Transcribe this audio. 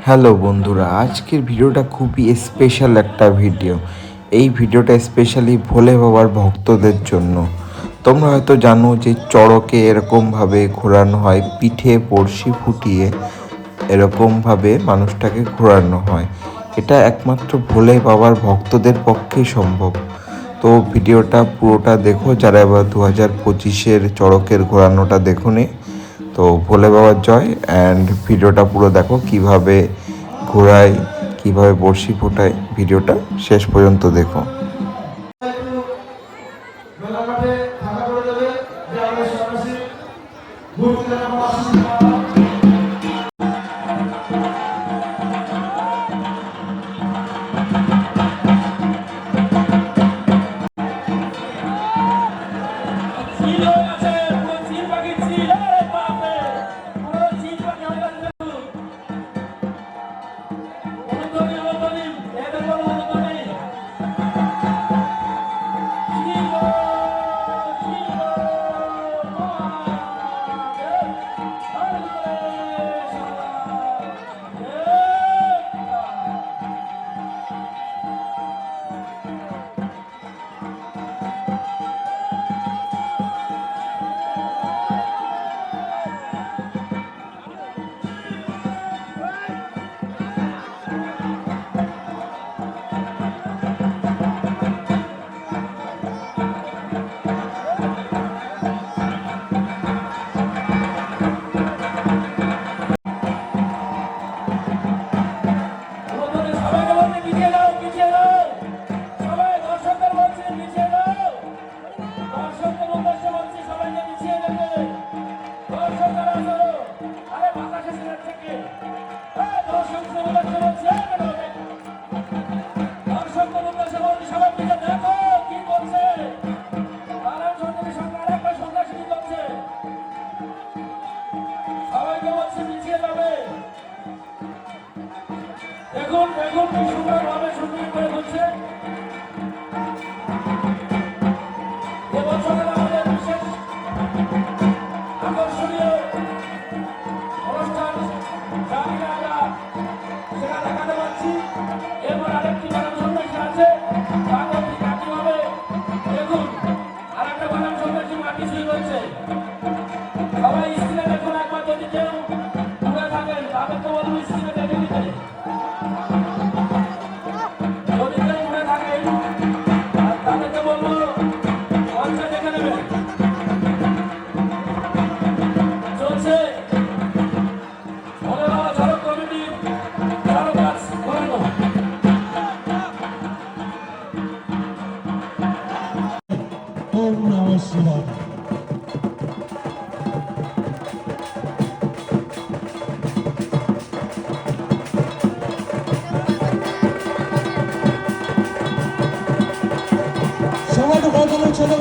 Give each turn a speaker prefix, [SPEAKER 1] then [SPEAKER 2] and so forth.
[SPEAKER 1] Hello বন্ধুরা, আজকের ভিডিওটা খুবই স্পেশাল একটা ভিডিও। এই ভিডিওটা স্পেশালি ভোলে বাবার ভক্তদের জন্য। তোমরা হয়তো জানো যে চড়কে এরকমভাবে ঘোরানো হয়, পিঠে বড়শি ফুটিয়ে এরকমভাবে মানুষটাকে ঘোরানো হয়। এটা একমাত্র ভোলে বাবার ভক্তদের পক্ষেই সম্ভব। তো ভিডিওটা পুরোটা দেখো, যারা এবার 2025-এর চড়কের ঘোরানোটা দেখোনি। তো ভোলে বাবার জয়। অ্যান্ড ভিডিওটা পুরো দেখো, কিভাবে ঘোরায়, কিভাবে বড়শি ফোটায়। ভিডিওটা শেষ পর্যন্ত দেখো।
[SPEAKER 2] সবাই তো কত ছোট